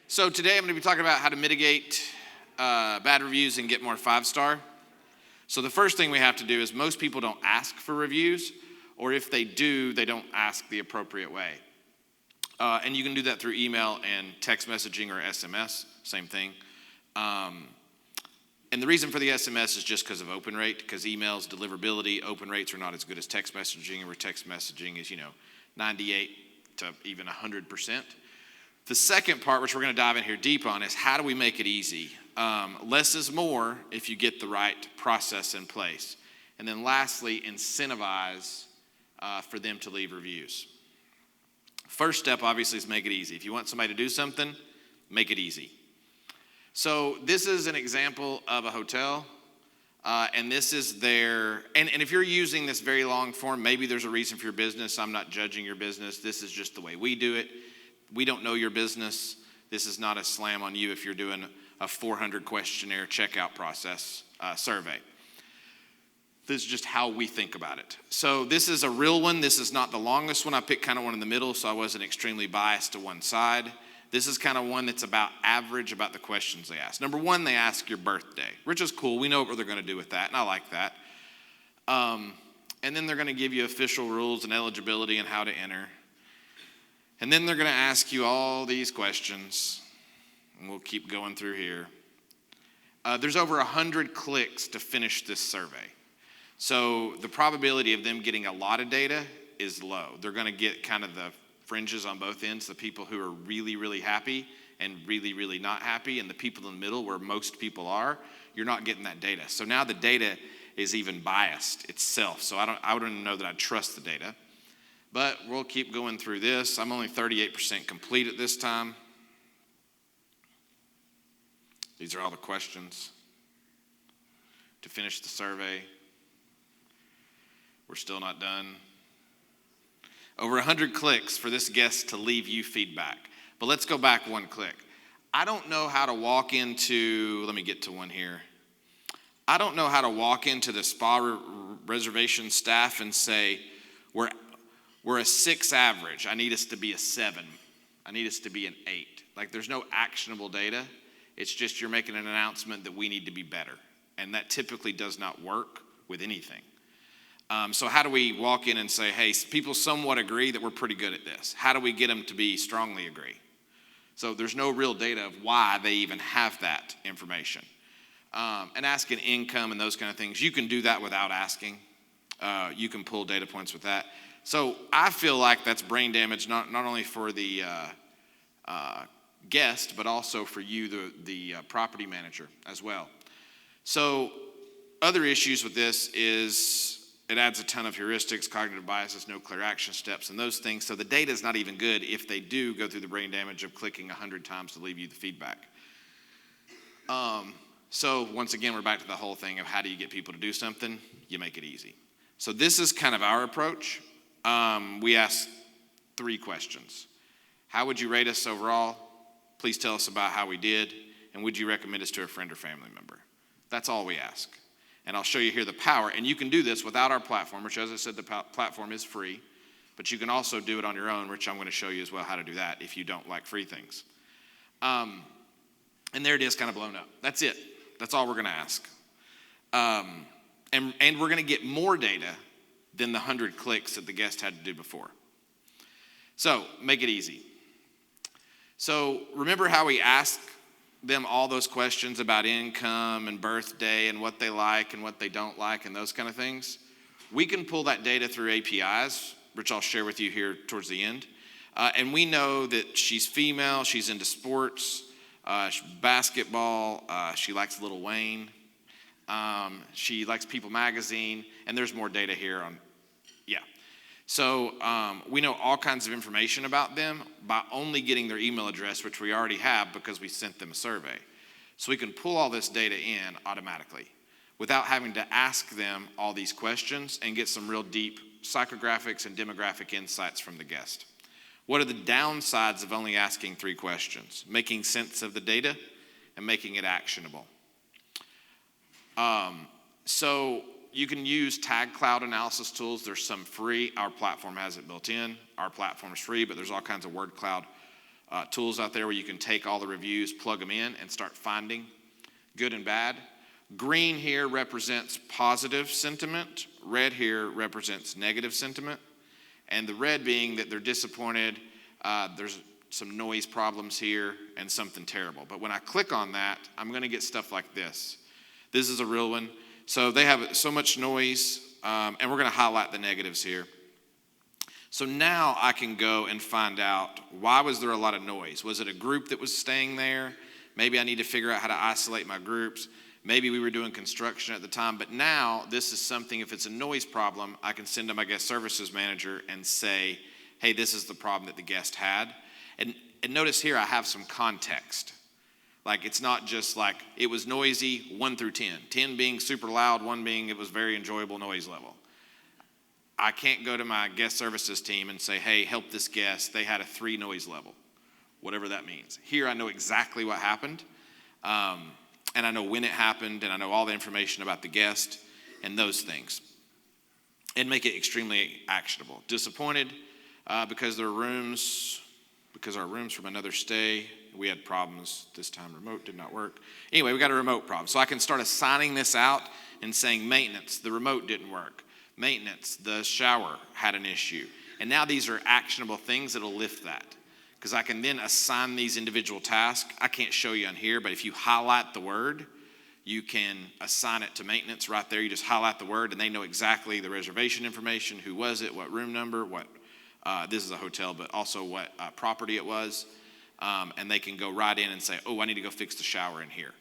So today I'm going to be talking about how to mitigate bad reviews and get more 5-star. So the first thing we have to do is most people don't ask for reviews, or if they do, they don't ask the appropriate way. And you can do that through email and text messaging or SMS, same thing. And the reason for the SMS is just because of open rate, because emails, deliverability, open rates are not as good as text messaging, where text messaging is, 98 to even 100%. The second part, which we're going to dive in here deep on, is how do we make it easy? Less is more if you get the right process in place. And then lastly, incentivize for them to leave reviews. First step, obviously, is make it easy. If you want somebody to do something, make it easy. So this is an example of a hotel, and this is their, and if you're using this very long form, maybe there's a reason for your business. I'm not judging your business. This is just the way we do it. We don't know your business. This is not a slam on you if you're doing a 400 questionnaire checkout process survey. This is just how we think about it. So this is a real one. This is not the longest one. I picked kind of one in the middle, so I wasn't extremely biased to one side. This is kind of one that's about average about the questions they ask. Number one, they ask your birthday, which is cool. We know what they're going to do with that, and I like that. And then they're going to give you official rules and eligibility and how to enter. And then they're going to ask you all these questions, and we'll keep going through here. There's over 100 clicks to finish this survey. So the probability of them getting a lot of data is low. They're going to get kind of the fringes on both ends, the people who are really, really happy and really, really not happy, and the people in the middle where most people are, you're not getting that data. So now the data is even biased itself. So I wouldn't know that I'd trust the data. But we'll keep going through this. I'm only 38% complete at this time. These are all the questions to finish the survey. We're still not done. Over 100 clicks for this guest to leave you feedback. But let's go back one click. I don't know how to walk into, let me get to one here. I don't know how to walk into the spa reservation staff and say, we're a 6 average. I need us to be a 7. I need us to be an 8. Like, there's no actionable data. It's just you're making an announcement that we need to be better. And that typically does not work with anything. So how do we walk in and say, hey, people somewhat agree that we're pretty good at this? How do we get them to be strongly agree? So there's no real data of why they even have that information. And asking income and those kind of things, you can do that without asking. You can pull data points with that. So I feel like that's brain damage, not only for the guest, but also for you, the property manager as well. So other issues with this is it adds a ton of heuristics, cognitive biases, no clear action steps, and those things. So the data is not even good if they do go through the brain damage of clicking 100 times to leave you the feedback. So once again, we're back to the whole thing of how do you get people to do something? You make it easy. So this is kind of our approach. We ask 3 questions. How would you rate us overall? Please tell us about how we did. And would you recommend us to a friend or family member? That's all we ask. And I'll show you here the power. And you can do this without our platform, which, as I said, the platform is free. But you can also do it on your own, which I'm going to show you as well how to do that if you don't like free things. And there it is, kind of blown up. That's it. That's all we're going to ask. And we're going to get more data than the 100 clicks that the guest had to do before. So make it easy. So remember how we ask them all those questions about income and birthday and what they like and what they don't like and those kind of things? We can pull that data through APIs, which I'll share with you here towards the end. And we know that she's female, she's into sports, basketball, she likes Lil Wayne, she likes People Magazine, and there's more data here on. So we know all kinds of information about them by only getting their email address, which we already have because we sent them a survey. So we can pull all this data in automatically without having to ask them all these questions and get some real deep psychographics and demographic insights from the guest. What are the downsides of only asking 3 questions? Making sense of the data and making it actionable. So you can use tag cloud analysis tools. There's some free. Our platform has it built in. Our platform is free, but there's all kinds of word cloud tools out there where you can take all the reviews, plug them in, and start finding good and bad. Green here represents positive sentiment. Red here represents negative sentiment. And the red being that they're disappointed, there's some noise problems here, and something terrible. But when I click on that, I'm going to get stuff like this. This is a real one. So they have so much noise, and we're going to highlight the negatives here. So now I can go and find out, why was there a lot of noise? Was it a group that was staying there? Maybe I need to figure out how to isolate my groups. Maybe we were doing construction at the time. But now this is something, if it's a noise problem, I can send to my guest services manager and say, hey, this is the problem that the guest had. And notice here I have some context. Like, it's not just like it was noisy 1 through 10. 10 being super loud, 1 being it was very enjoyable noise level. I can't go to my guest services team and say, hey, help this guest. They had a 3 noise level, whatever that means. Here I know exactly what happened, and I know when it happened, and I know all the information about the guest and those things, and make it extremely actionable. Disappointed because our rooms from another stay, we had problems this time. Remote did not work. Anyway, we got a remote problem. So I can start assigning this out and saying, maintenance, the remote didn't work. Maintenance, the shower had an issue. And now these are actionable things that'll lift that. Because I can then assign these individual tasks. I can't show you on here, but if you highlight the word, you can assign it to maintenance right there. You just highlight the word, and they know exactly the reservation information, who was it, what room number, what this is a hotel, but also what property it was. And they can go right in and say, oh, I need to go fix the shower in here,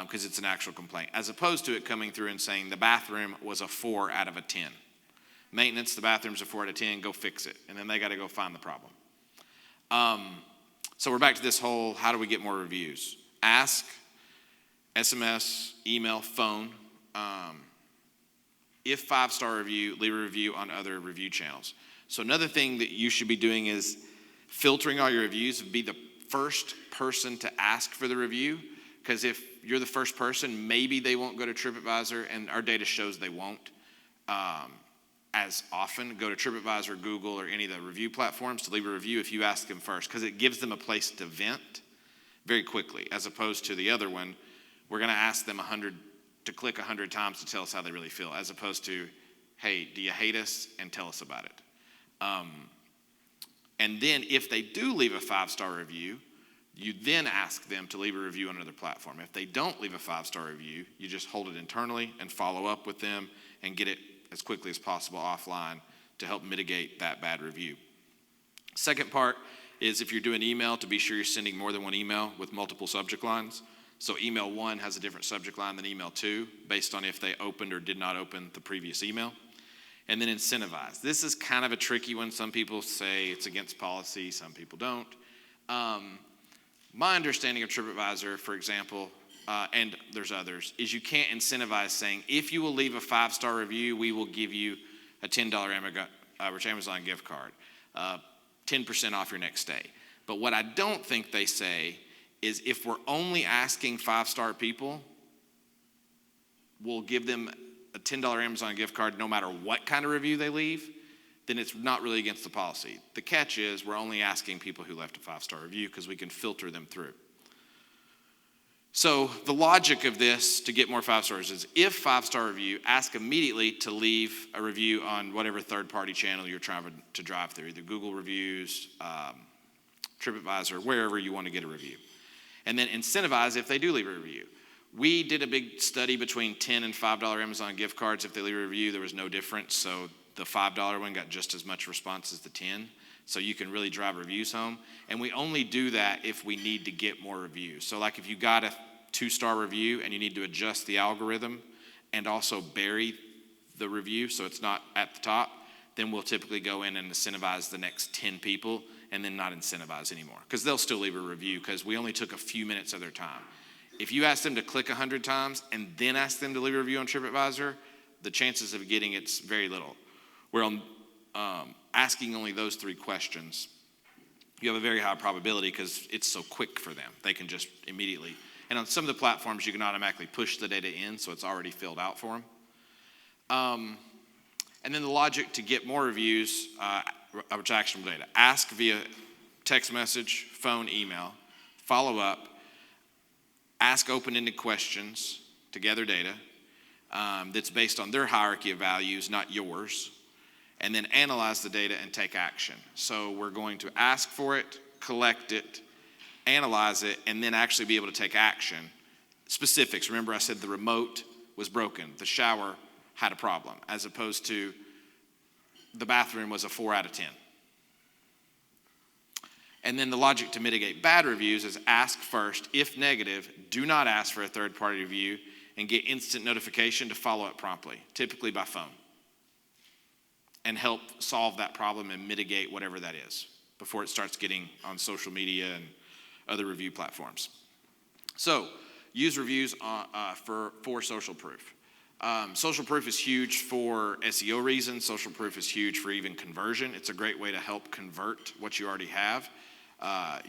because it's an actual complaint, as opposed to it coming through and saying the bathroom was a 4 out of a 10. Maintenance, the bathroom's a 4 out of 10, go fix it. And then they got to go find the problem. So we're back to this whole, how do we get more reviews? Ask, SMS, email, phone. If 5-star review, leave a review on other review channels. So another thing that you should be doing is filtering all your reviews. Be the first person to ask for the review, because if you're the first person, maybe they won't go to TripAdvisor, and our data shows they won't as often go to TripAdvisor, Google, or any of the review platforms to leave a review if you ask them first, because it gives them a place to vent very quickly, as opposed to the other one, we're going to ask them to click 100 times to tell us how they really feel, as opposed to, hey, do you hate us, and tell us about it. And then if they do leave a 5-star review, you then ask them to leave a review on another platform. If they don't leave a 5-star review, you just hold it internally and follow up with them and get it as quickly as possible offline to help mitigate that bad review. Second part is, if you're doing email, to be sure you're sending more than one email with multiple subject lines. So email 1 has a different subject line than email 2 based on if they opened or did not open the previous email. And then incentivize. This is kind of a tricky one. Some people say it's against policy, some people don't. My understanding of TripAdvisor, for example, and there's others, is you can't incentivize saying, if you will leave a 5-star review, we will give you a $10 Amazon gift card, 10% off your next stay. But what I don't think they say is, if we're only asking 5-star people, we'll give them a $10 Amazon gift card no matter what kind of review they leave, then it's not really against the policy. The catch is, we're only asking people who left a 5-star review because we can filter them through. So the logic of this to get more 5 stars is, if 5-star review, ask immediately to leave a review on whatever third-party channel you're trying to drive through, either Google reviews, TripAdvisor, wherever you want to get a review. And then incentivize if they do leave a review. We did a big study between $10 and $5 Amazon gift cards. If they leave a review, there was no difference. So the $5 one got just as much response as the 10. So you can really drive reviews home. And we only do that if we need to get more reviews. So like if you got a 2-star review and you need to adjust the algorithm and also bury the review so it's not at the top, then we'll typically go in and incentivize the next 10 people and then not incentivize anymore. Because they'll still leave a review because we only took a few minutes of their time. If you ask them to click 100 times and then ask them to leave a review on TripAdvisor, the chances of getting it's very little. Where on asking only those 3 questions, you have a very high probability because it's so quick for them. They can just immediately. And on some of the platforms, you can automatically push the data in, so it's already filled out for them. And then the logic to get more reviews, which actionable data. Ask via text message, phone, email, follow up, ask open-ended questions to gather data that's based on their hierarchy of values, not yours, and then analyze the data and take action. So we're going to ask for it, collect it, analyze it, and then actually be able to take action. Specifics, remember I said the remote was broken, the shower had a problem, as opposed to the bathroom was a 4 out of 10. And then the logic to mitigate bad reviews is ask first. If negative, do not ask for a third-party review and get instant notification to follow up promptly, typically by phone, and help solve that problem and mitigate whatever that is before it starts getting on social media and other review platforms. So use reviews for social proof. Social proof is huge for SEO reasons. Social proof is huge for even conversion. It's a great way to help convert what you already have.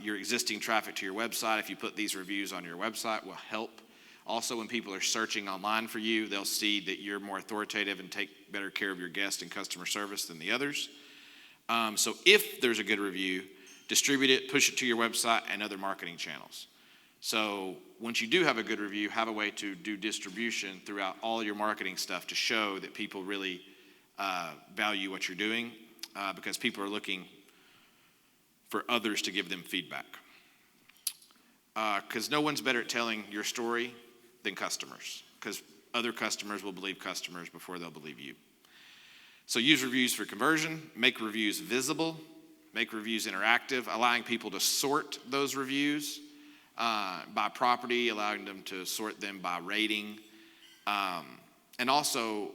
Your existing traffic to your website, if you put these reviews on your website, will help. Also, when people are searching online for you, they'll see that you're more authoritative and take better care of your guests and customer service than the others. So if there's a good review, distribute it, push it to your website and other marketing channels. So once you do have a good review, have a way to do distribution throughout all your marketing stuff to show that people really value what you're doing, because people are looking for others to give them feedback. Because no one's better at telling your story than customers, because other customers will believe customers before they'll believe you. So use reviews for conversion, make reviews visible, make reviews interactive, allowing people to sort those reviews by property, allowing them to sort them by rating. And also,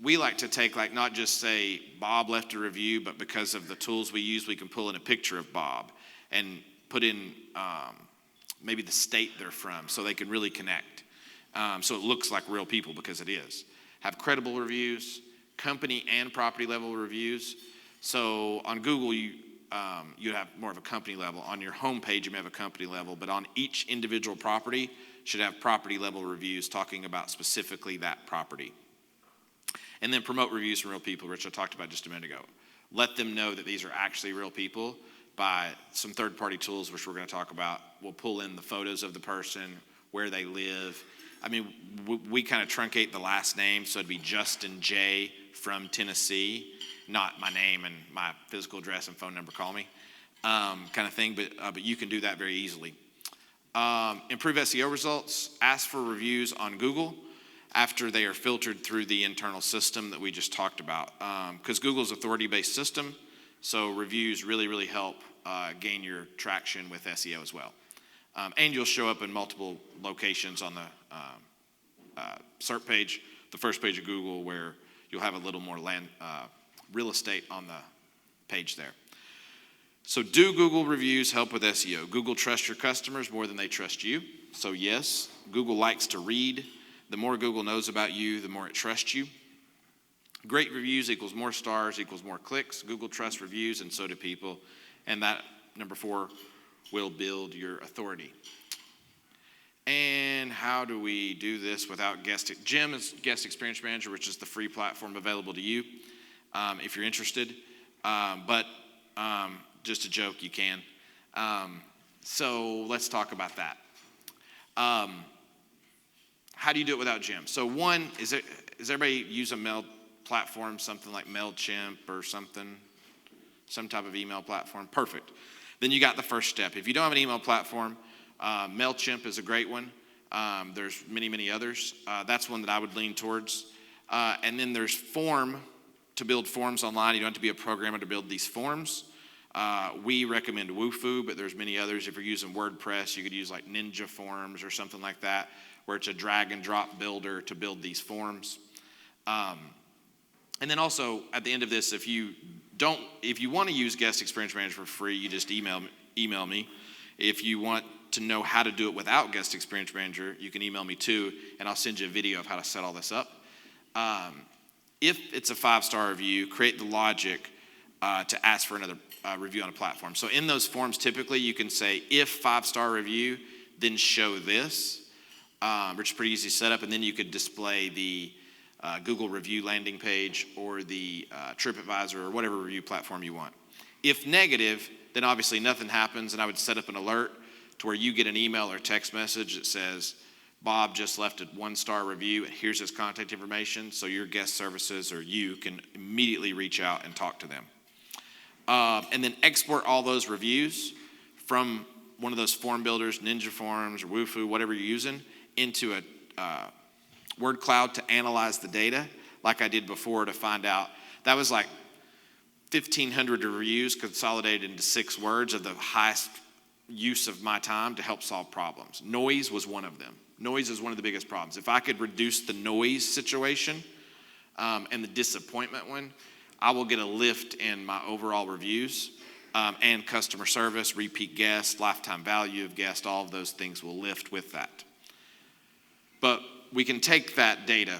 we like to take, like, not just say Bob left a review, but because of the tools we use, we can pull in a picture of Bob and put in maybe the state they're from so they can really connect. So it looks like real people, because it is. Have credible reviews, company and property level reviews. So on Google, you have more of a company level. On your homepage, you may have a company level, but on each individual property, should have property level reviews talking about specifically that property. And then promote reviews from real people, which I talked about just a minute ago. Let them know that these are actually real people by some third-party tools, which we're going to talk about. We'll pull in the photos of the person, where they live. I mean, we kind of truncate the last name, so it'd be Justin J. from Tennessee, not my name and my physical address and phone number, call me, kind of thing, but you can do that very easily. Improve SEO results. Ask for reviews on Google after they are filtered through the internal system that we just talked about. Because Google's authority-based system, so reviews really, really help gain your traction with SEO as well. And you'll show up in multiple locations on the SERP page, the first page of Google, where you'll have a little more real estate on the page there. So do Google reviews help with SEO? Google trusts your customers more than they trust you. So yes, Google likes to read. The more Google knows about you, the more it trusts you. Great reviews equals more stars equals more clicks. Google trusts reviews, and so do people. And that, number 4, will build your authority. And how do we do this without Jim is Guest Experience Manager, which is the free platform available to you if you're interested. But just a joke, you can. So let's talk about that. How do you do it without Jim? So one, does everybody use a mail platform, something like MailChimp or something, some type of email platform? Perfect. Then you got the first step. If you don't have an email platform, MailChimp is a great one. There's many, many others. That's one that I would lean towards. And then there's to build forms online. You don't have to be a programmer to build these forms. We recommend Wufoo, but there's many others. If you're using WordPress, you could use like Ninja Forms or something like that, where it's a drag and drop builder to build these forms. And then also at the end of this, if you want to use Guest Experience Manager for free, you just email me. If you want to know how to do it without Guest Experience Manager, you can email me too, and I'll send you a video of how to set all this up. If it's a 5-star review, create the logic to ask for another review on a platform. So in those forms, typically you can say, if 5-star review, then show this, which is pretty easy to set up, and then you could display the Google review landing page or the TripAdvisor or whatever review platform you want. If negative, then obviously nothing happens, and I would set up an alert to where you get an email or text message that says, Bob just left a 1-star review, and here's his contact information, so your guest services or you can immediately reach out and talk to them. And then export all those reviews from one of those form builders, Ninja Forms or Wufoo, whatever you're using, into a word cloud to analyze the data like I did before to find out. That was like 1,500 reviews consolidated into 6 words of the highest use of my time to help solve problems. Noise was one of them. Noise is one of the biggest problems. If I could reduce the noise situation and the disappointment one, I will get a lift in my overall reviews and customer service, repeat guests, lifetime value of guests, all of those things will lift with that. But we can take that data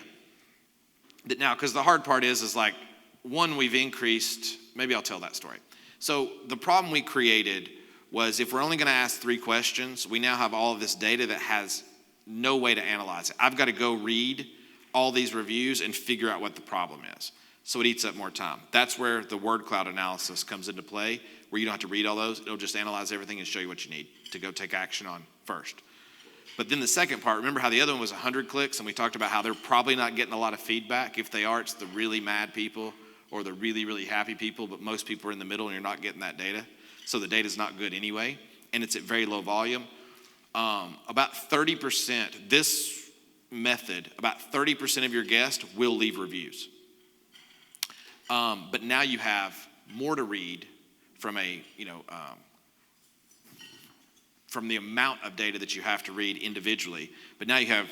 that now, because the hard part is like, one, we've increased, maybe I'll tell that story. So the problem we created was if we're only going to ask 3 questions, we now have all of this data that has no way to analyze it. I've got to go read all these reviews and figure out what the problem is. So it eats up more time. That's where the word cloud analysis comes into play, where you don't have to read all those. It'll just analyze everything and show you what you need to go take action on first. But then the second part, remember how the other one was 100 clicks, and we talked about how they're probably not getting a lot of feedback. If they are, it's the really mad people or the really, really happy people, but most people are in the middle and you're not getting that data. So the data's not good anyway, and it's at very low volume. About 30%, this method, about 30% of your guests will leave reviews. But now you have more to read from from the amount of data that you have to read individually. But now you have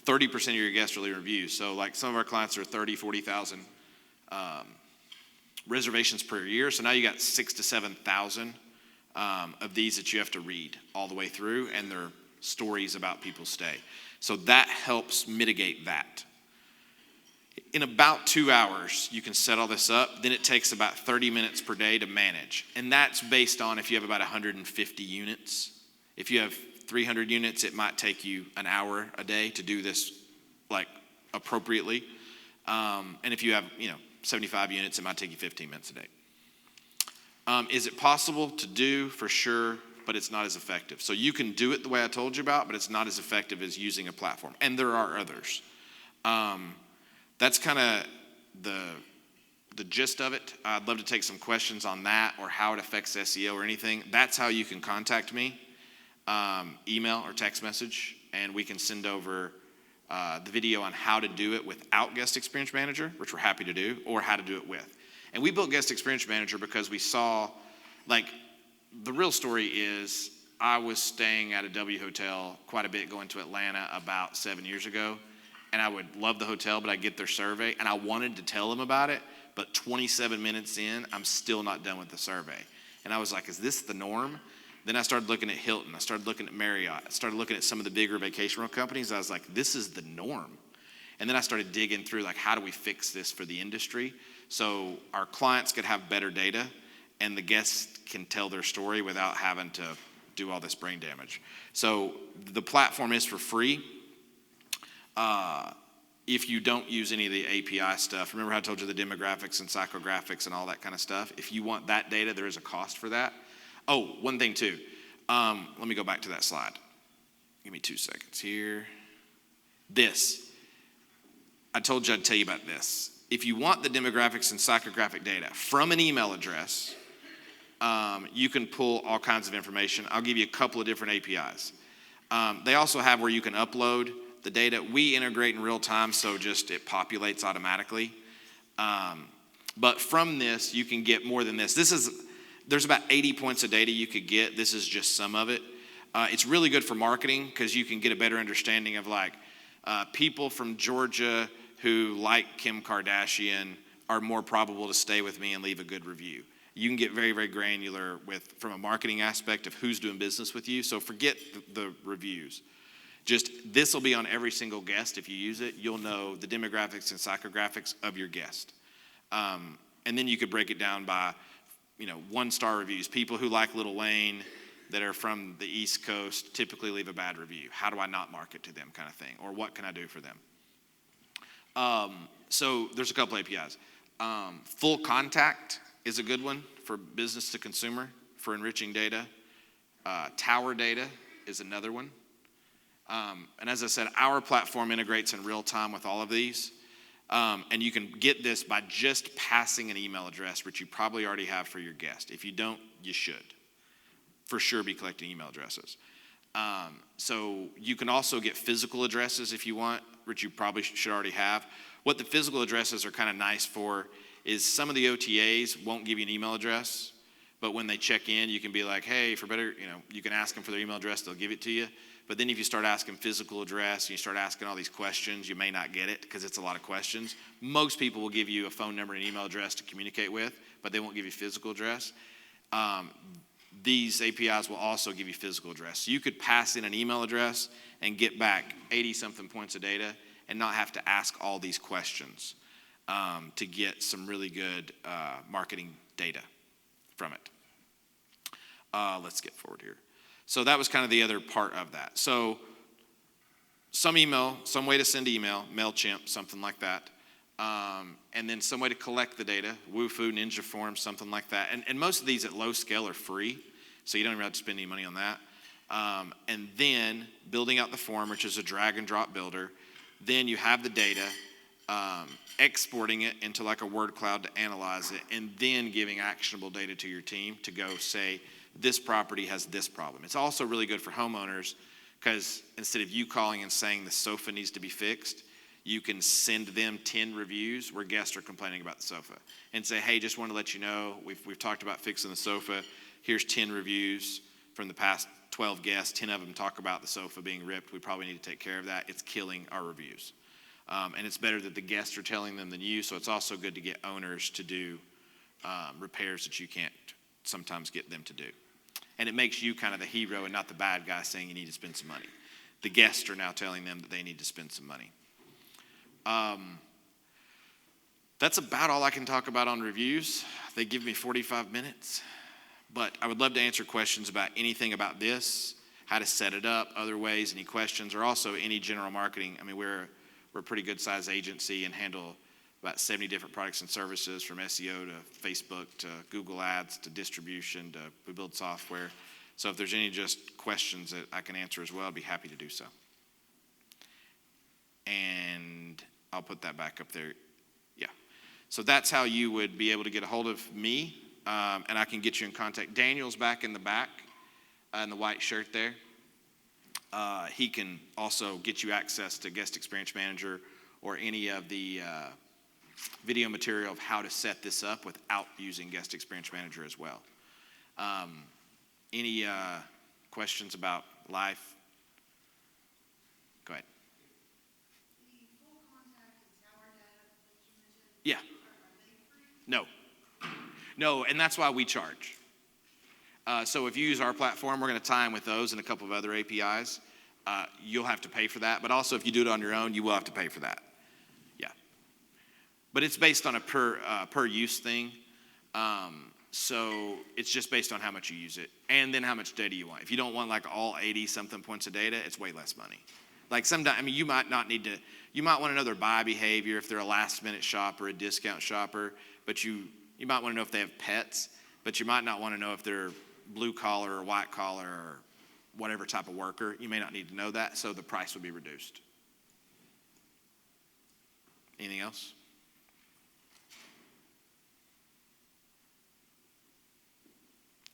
30% of your guests really reviews. So like some of our clients are 30, 40,000 reservations per year. So now you got 6,000 to 7,000 of these that you have to read all the way through, and they're stories about people's stay. So that helps mitigate that. In about 2 hours, you can set all this up. Then it takes about 30 minutes per day to manage. And that's based on if you have about 150 units. If you have 300 units, it might take you an hour a day to do this like appropriately. And if you have 75 units, it might take you 15 minutes a day. Is it possible to do? For sure, but it's not as effective. So you can do it the way I told you about, but it's not as effective as using a platform. And there are others. That's kind of the gist of it. I'd love to take some questions on that or how it affects SEO or anything. That's how you can contact me, email or text message, and we can send over the video on how to do it without Guest Experience Manager, which we're happy to do, or how to do it with. And we built Guest Experience Manager because we saw, the real story is I was staying at a W hotel quite a bit going to Atlanta about 7 years ago. And I would love the hotel, but I'd get their survey, and I wanted to tell them about it, but 27 minutes in, I'm still not done with the survey. And I was like, is this the norm? Then I started looking at Hilton. I started looking at Marriott. I started looking at some of the bigger vacation rental companies. I was like, this is the norm. And then I started digging through, how do we fix this for the industry so our clients could have better data and the guests can tell their story without having to do all this brain damage. So the platform is for free. If you don't use any of the API stuff, remember how I told you the demographics and psychographics and all that kind of stuff? If you want that data, there is a cost for that. Oh, one thing too. Let me go back to that slide. Give me 2 seconds here. I told you I'd tell you about this. If you want the demographics and psychographic data from an email address, you can pull all kinds of information. I'll give you a couple of different APIs. They also have where you can upload the data. We integrate in real time, so just it populates automatically. But from this, you can get more than this. There's about 80 points of data you could get. This is just some of it. It's really good for marketing because you can get a better understanding of people from Georgia who like Kim Kardashian are more probable to stay with me and leave a good review. You can get very, very granular from a marketing aspect of who's doing business with you. So forget the reviews. Just this will be on every single guest. If you use it, you'll know the demographics and psychographics of your guest. And then you could break it down by, 1-star reviews. People who like Lil Wayne that are from the East Coast typically leave a bad review. How do I not market to them kind of thing? Or what can I do for them? So there's a couple APIs. Full contact is a good one for business to consumer. for enriching data. Tower data is another one. And as I said, our platform integrates in real time with all of these. And you can get this by just passing an email address, which you probably already have for your guest. If you don't, you should. For sure be collecting email addresses. So you can also get physical addresses if you want, which you probably should already have. What the physical addresses are kind of nice for is some of the OTAs won't give you an email address, but when they check in, you can be like, hey, for better, you can ask them for their email address, they'll give it to you. But then if you start asking physical address, and you start asking all these questions, you may not get it because it's a lot of questions. Most people will give you a phone number and email address to communicate with, but they won't give you physical address. These APIs will also give you physical address. So you could pass in an email address and get back 80-something points of data and not have to ask all these questions to get some really good marketing data from it. Let's get forward here. So that was kind of the other part of that. So some email, some way to send email, MailChimp, something like that. And then some way to collect the data, Wufoo, Ninja Forms, something like that. And most of these at low scale are free, so you don't even have to spend any money on that. And then building out the form, which is a drag and drop builder. Then you have the data, exporting it into like a word cloud to analyze it, and then giving actionable data to your team to go say, this property has this problem. It's also really good for homeowners because instead of you calling and saying the sofa needs to be fixed, you can send them 10 reviews where guests are complaining about the sofa and say, hey, just want to let you know, we've talked about fixing the sofa. Here's 10 reviews from the past 12 guests. 10 of them talk about the sofa being ripped. We probably need to take care of that. It's killing our reviews. And it's better that the guests are telling them than you, so it's also good to get owners to do repairs that you can't sometimes get them to do. And it makes you kind of the hero and not the bad guy saying you need to spend some money. The guests are now telling them that they need to spend some money. That's about all I can talk about on reviews. They give me 45 minutes. But I would love to answer questions about anything about this, how to set it up, other ways, any questions, or also any general marketing. I mean, we're a pretty good size agency and handle about 70 different products and services, from SEO to Facebook to Google Ads to distribution to we build software. So if there's any just questions that I can answer as well, I'd be happy to do so. And I'll put that back up there. Yeah. So that's how you would be able to get a hold of me, and I can get you in contact. Daniel's back in the back in the white shirt there. He can also get you access to Guest Experience Manager or any of the video material of how to set this up without using Guest Experience Manager as well. Any questions about life? Go ahead. The full contact and tower data that you mentioned, Yeah. are they free? No, and that's why we charge. So if you use our platform, we're going to tie in with those and a couple of other APIs. You'll have to pay for that, but also if you do it on your own, you will have to pay for that. Yeah. But it's based on a per use thing. So it's just based on how much you use it and then how much data you want. If you don't want like all 80-something points of data, it's way less money. Like sometimes, I mean, you might not need to, you might want to know their buy behavior if they're a last minute shopper, a discount shopper, but you might want to know if they have pets, but you might not want to know if they're blue collar or white collar or whatever type of worker. You may not need to know that, so the price would be reduced. Anything else?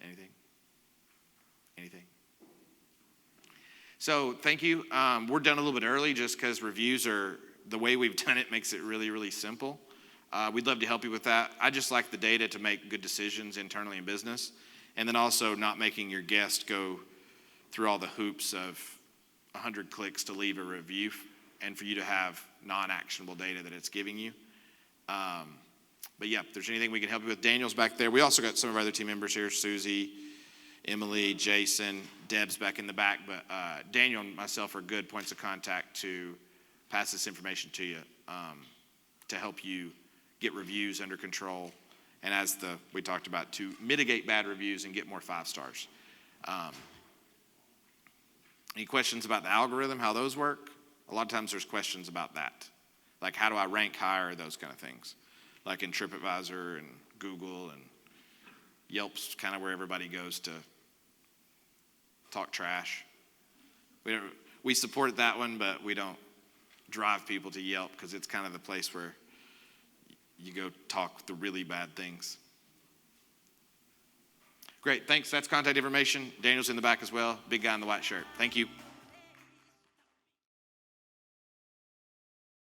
Anything? So thank you. We're done a little bit early just because reviews are, the way we've done it makes it really, really simple. We'd love to help you with that. I just like the data to make good decisions internally in business, and then also not making your guest go through all the hoops of 100 clicks to leave a review and for you to have non-actionable data that it's giving you. But yeah, if there's anything we can help you with, Daniel's back there. We also got some of our other team members here, Susie, Emily, Jason, Deb's back in the back, but Daniel and myself are good points of contact to pass this information to you to help you get reviews under control, and as we talked about, to mitigate bad reviews and get more 5 stars. Any questions about the algorithm, how those work? A lot of times there's questions about that, like how do I rank higher, those kind of things, like in TripAdvisor and Google and Yelp's kind of where everybody goes to talk trash. We support that one, but we don't drive people to Yelp because it's kind of the place where you go talk the really bad things. Great, thanks. That's contact information. Daniel's in the back as well. Big guy in the white shirt. Thank you.